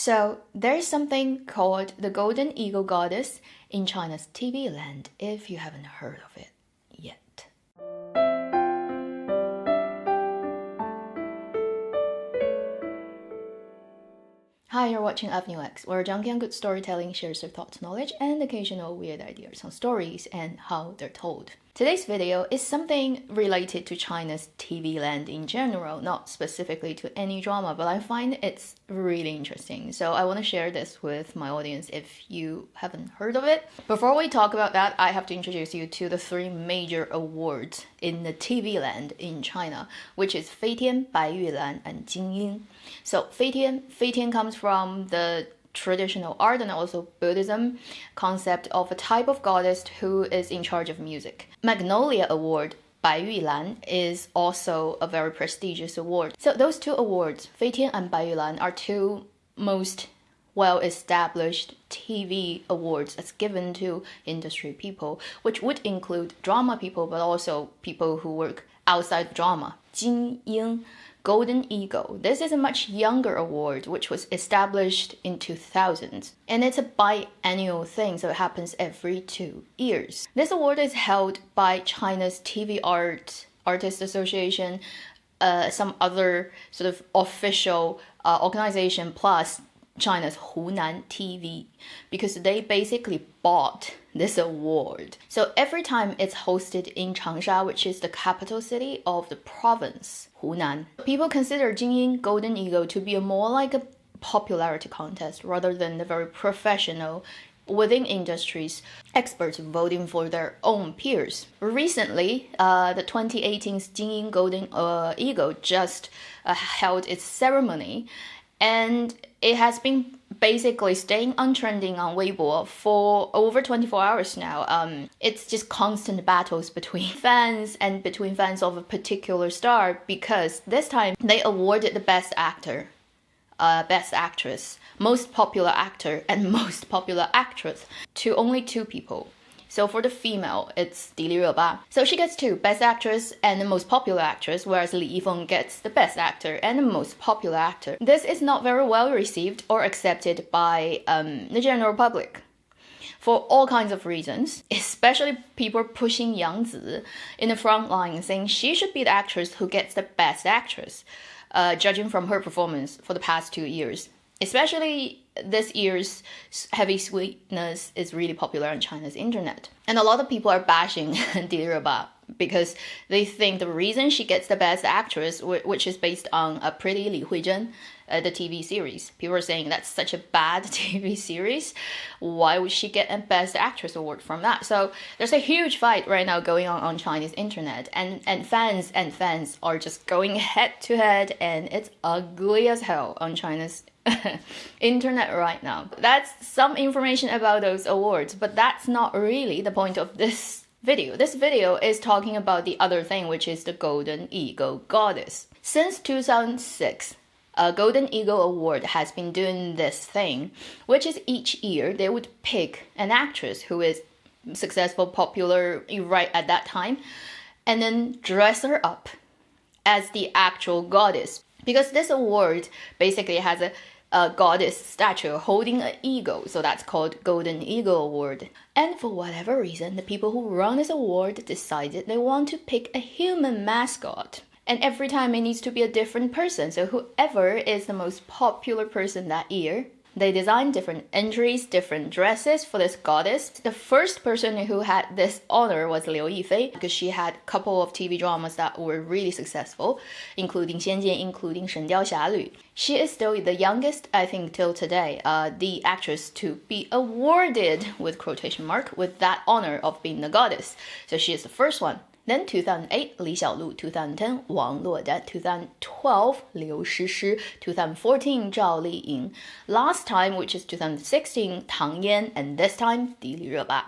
So there's something called the Golden Eagle Goddess in China's TV land, if you haven't heard of it yet. Hi, you're watching Avenue X, where junkie and good storytelling shares their thoughts, knowledge, and occasional weird ideas on stories and how they're told. Today's video is something related to China's TV land in general, not specifically to any drama, but I find it's really interesting. So I want to share this with my audience if you haven't heard of it. Before we talk about that, I have to introduce you to the three major awards in the TV land in China, which is Feitian, Baiyulan, and Jingying. So Feitian comes from the traditional art and also Buddhism concept of a type of goddess who is in charge of music. Magnolia Award, Baiyulan, is also a very prestigious award. So those two awards, Feitian and Baiyulan, are two most well-established TV awards that's given to industry people, which would include drama people, but also people who work outside drama. Jingying, Golden Eagle. This is a much younger award, which was established in 2000, and it's a biannual thing, so it happens every 2 years. This award is held by China's TV Artists Association, some other sort of official organization, plus China's Hunan TV, because they basically bought this award. So every time it's hosted in Changsha, which is the capital city of the province, Hunan, people consider Jingying Golden Eagle to be more like a popularity contest rather than the very professional within industries, experts voting for their own peers. Recently, the 2018 Jingying Golden Eagle just held its ceremony, and it has been basically staying on trending on Weibo for over 24 hours now. It's just constant battles between fans and between fans of a particular star, because this time they awarded the best actor, best actress, most popular actor, and most popular actress to only two people. So for the female, it's Di Li Reba. So she gets two, Best Actress and the Most Popular Actress, whereas Li Yifeng gets the Best Actor and the Most Popular Actor. This is not very well received or accepted by the general public for all kinds of reasons, especially people pushing Yang Zi in the front line, saying she should be the actress who gets the Best Actress, judging from her performance for the past 2 years. Especially this year's Heavy Sweetness is really popular on China's internet. And a lot of people are bashing Di Li Reba because they think the reason she gets the Best Actress, which is based on a Pretty Li Huizhen, the TV series. People are saying that's such a bad TV series. Why would she get a Best Actress award from that? So there's a huge fight right now going on Chinese internet, and fans are just going head to head, and it's ugly as hell on China's internet right now. That's some information about those awards, but that's not really the point of this video. This video is talking about the other thing, which is the Golden Eagle Goddess. Since 2006, a Golden Eagle Award has been doing this thing, which is each year they would pick an actress who is successful, popular right at that time, and then dress her up as the actual goddess. Because this award basically has a goddess statue holding an eagle, so that's called Golden Eagle Award. And for whatever reason, the people who run this award decided they want to pick a human mascot. And every time it needs to be a different person, so whoever is the most popular person that year, they designed different entries, different dresses for this goddess. The first person who had this honor was Liu Yifei, because she had a couple of TV dramas that were really successful, including 仙剑, including 神雕侠侣. She is still the youngest, I think, till today, the actress to be awarded, with quotation mark, with that honor of being the goddess. So she is the first one. Then 2008, Li Xiaolu. 2010, Wang Luodan. 2012, Liu Shishi. 2014, Zhao Liying. Last time, which is 2016, Tang Yan. And this time, Di Li Reba.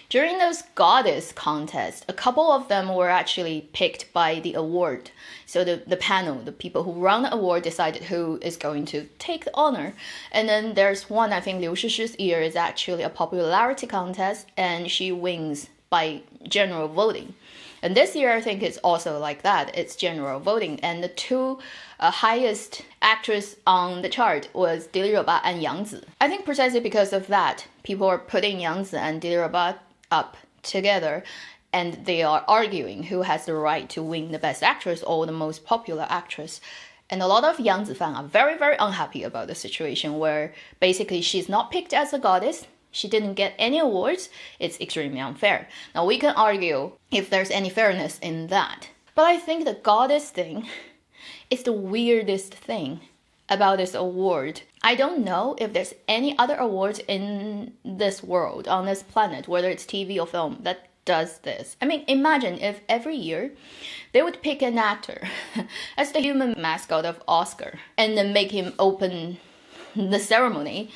During those goddess contests, a couple of them were actually picked by the award. So the panel, the people who run the award, decided who is going to take the honor. And then there's one, I think Liu Shishi's year is actually a popularity contest, and she wins by general voting. And this year, I think it's also like that. It's general voting. And the two highest actress on the chart was 迪丽热巴 and Yang Zi. I think precisely because of that, people are putting Yang Zi and 迪丽热巴 up together. And they are arguing who has the right to win the best actress or the most popular actress. And a lot of Yang Zi fans are very, very unhappy about the situation where basically she's not picked as a goddess. She didn't get any awards. It's extremely unfair. Now, we can argue if there's any fairness in that. But I think the goddess thing is the weirdest thing about this award. I don't know if there's any other awards in this world, on this planet, whether it's TV or film, that does this. I mean, imagine if every year they would pick an actor as the human mascot of Oscar and then make him open the ceremony,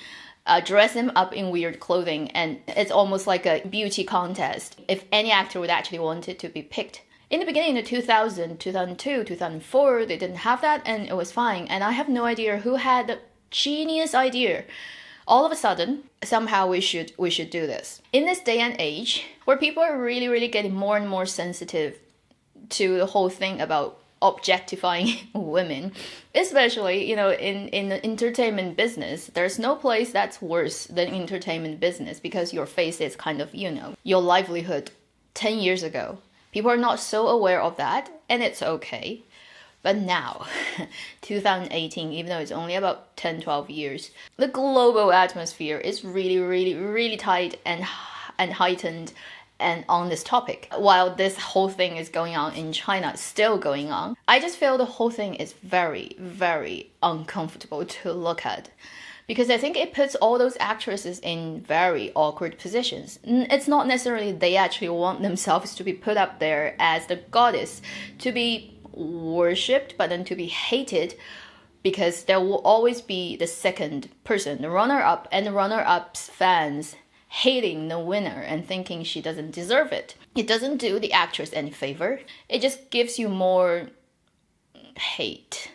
dress him up in weird clothing, and it's almost like a beauty contest if any actor would actually want it to be picked. In the beginning of 2000, 2002, 2004, they didn't have that and it was fine. And I have no idea who had the genius idea. All of a sudden, somehow we should do this. In this day and age, where people are really, really getting more and more sensitive to the whole thing about objectifying women, especially, you know, in the entertainment business, there's no place that's worse than entertainment business because your face is kind of, you know, your livelihood 10 years ago. People are not so aware of that, and it's okay. But now, 2018, even though it's only about 10, 12 years, the global atmosphere is really, really, really tight and heightened and on this topic. While this whole thing is going on in China, still going on, I just feel the whole thing is very, very uncomfortable to look at. Because I think it puts all those actresses in very awkward positions. It's not necessarily they actually want themselves to be put up there as the goddess, to be worshipped, but then to be hated, because there will always be the second person, the runner-up, and the runner-up's fans hating the winner and thinking she doesn't deserve it. It doesn't do the actress any favor. It just gives you more hate.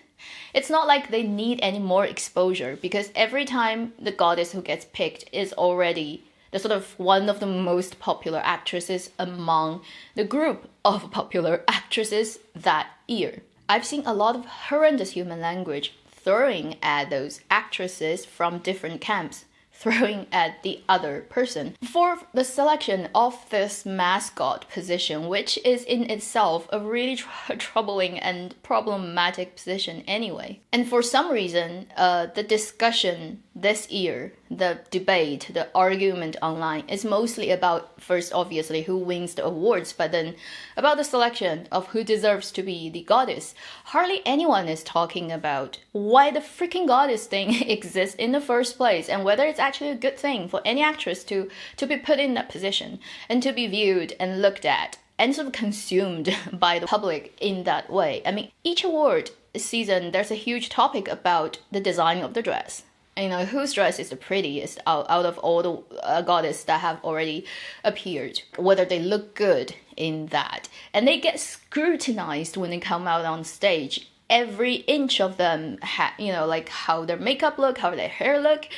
It's not like they need any more exposure, because every time the goddess who gets picked is already the sort of one of the most popular actresses among the group of popular actresses that year. I've seen a lot of horrendous human language throwing at those actresses from different camps, throwing at the other person for the selection of this mascot position, which is in itself a really troubling and problematic position anyway. And for some reason, the discussion this year, the debate, the argument online is mostly about, first obviously who wins the awards, but then about the selection of who deserves to be the goddess. Hardly anyone is talking about why the freaking goddess thing exists in the first place, and whether it's actually a good thing for any actress to be put in that position and to be viewed and looked at and sort of consumed by the public in that way. I mean, each award season, there's a huge topic about the design of the dress. You know, whose dress is the prettiest out of all the goddesses that have already appeared, whether they look good in that. And they get scrutinized when they come out on stage. Every inch of them, you know, like how their makeup look, how their hair look,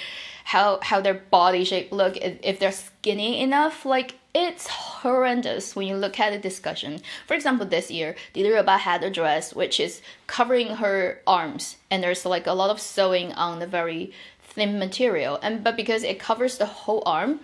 how their body shape look, if they're skinny enough, like, it's horrendous when you look at the discussion. For example, this year, 迪丽热巴 had a dress which is covering her arms, and there's like a lot of sewing on the very thin material. But because it covers the whole arm,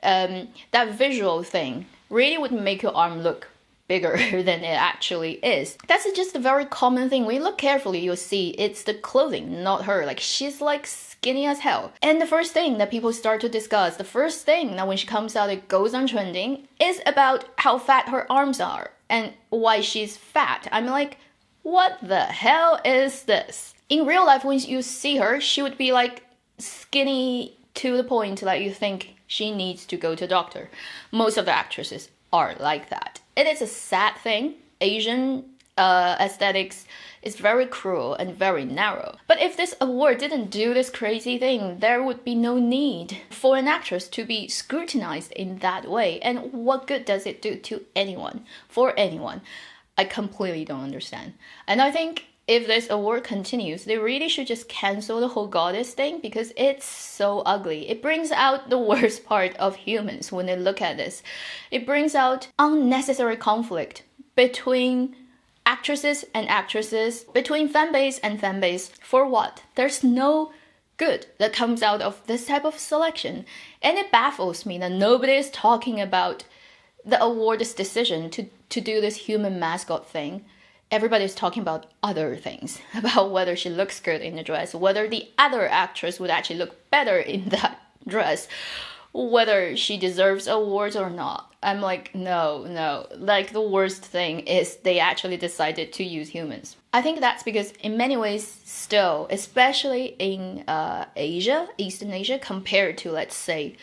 that visual thing really would make your arm look bigger than it actually is. That's just a very common thing. When you look carefully, you'll see it's the clothing, not her. Like, she's like skinny as hell. And the first thing that people start to discuss, the first thing that when she comes out, it goes on trending, is about how fat her arms are and why she's fat. I'm like, what the hell is this? In real life, when you see her, she would be like skinny to the point that you think she needs to go to a doctor. Most of the actresses are like that. It is a sad thing. Asian aesthetics is very cruel and very narrow. But if this award didn't do this crazy thing, there would be no need for an actress to be scrutinized in that way. And what good does it do to anyone, for anyone? I completely don't understand. And I think if this award continues, they really should just cancel the whole goddess thing, because it's so ugly. It brings out the worst part of humans when they look at this. It brings out unnecessary conflict between actresses and actresses, between fan base and fan base. For what? There's no good that comes out of this type of selection. And it baffles me that nobody is talking about the award's decision to do this human mascot thing. Everybody's talking about other things, about whether she looks good in the dress, whether the other actress would actually look better in that dress, whether she deserves awards or not. I'm like, no. Like, the worst thing is they actually decided to use humans. I think that's because in many ways still, especially in Asia, Eastern Asia, compared to, let's say,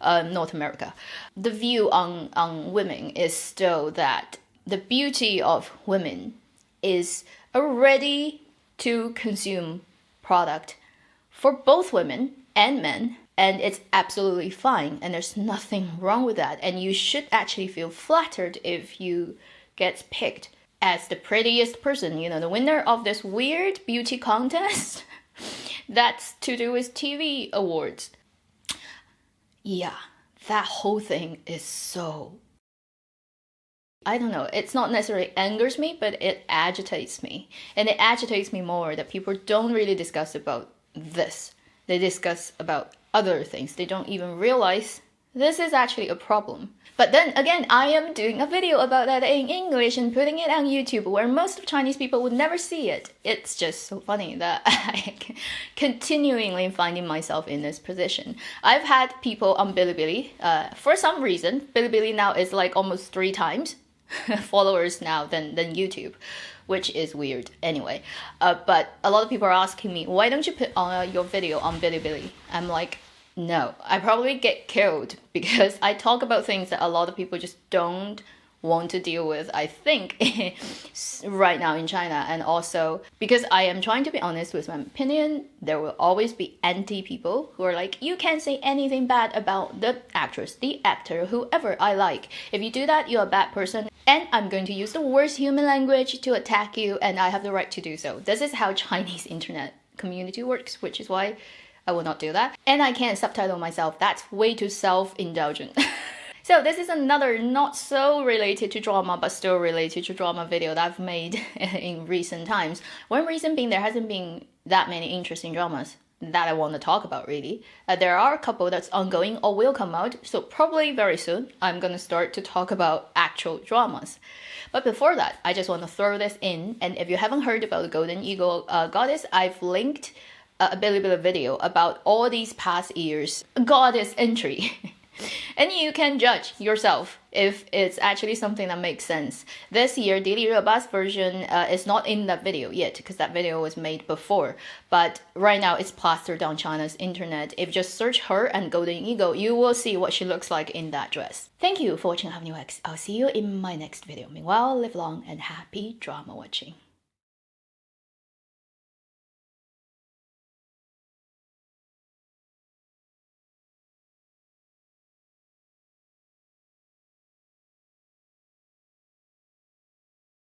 North America, the view on women is still that the beauty of women is a ready-to-consume product for both women and men. And it's absolutely fine, and there's nothing wrong with that. And you should actually feel flattered if you get picked as the prettiest person, you know, the winner of this weird beauty contest that's to do with TV awards. Yeah, that whole thing is so... I don't know, it's not necessarily angers me, but it agitates me. And it agitates me more that people don't really discuss about this. They discuss about other things. They don't even realize this is actually a problem. But then again, I am doing a video about that in English and putting it on YouTube where most of Chinese people would never see it. It's just so funny that I continually finding myself in this position. I've had people on Bilibili, for some reason, Bilibili now is like almost 3 times followers now than YouTube, which is weird anyway. But a lot of people are asking me, why don't you put your video on Bilibili? I'm like, no, I probably get killed because I talk about things that a lot of people just don't want to deal with, I think, right now in China. And also because I am trying to be honest with my opinion, there will always be anti-people who are like, you can't say anything bad about the actress, the actor, whoever I like. If you do that, you're a bad person. And I'm going to use the worst human language to attack you, and I have the right to do so. This is how Chinese internet community works, which is why I will not do that. And I can't subtitle myself. That's way too self-indulgent. So this is another not so related to drama, but still related to drama video that I've made in recent times. One reason being there hasn't been that many interesting dramas that I want to talk about, really. There are a couple that's ongoing or will come out, so probably very soon I'm going to start to talk about actual dramas. But before that, I just want to throw this in, and if you haven't heard about the Golden Eagle Goddess, I've linked a Bilibili video about all these past years' goddess entry. And you can judge yourself if it's actually something that makes sense. This year, Dili Reba's version is not in that video yet because that video was made before. But right now, it's plastered on China's internet. If you just search her and Golden Eagle, you will see what she looks like in that dress. Thank you for watching Avenue X. I'll see you in my next video. Meanwhile, live long and happy drama watching.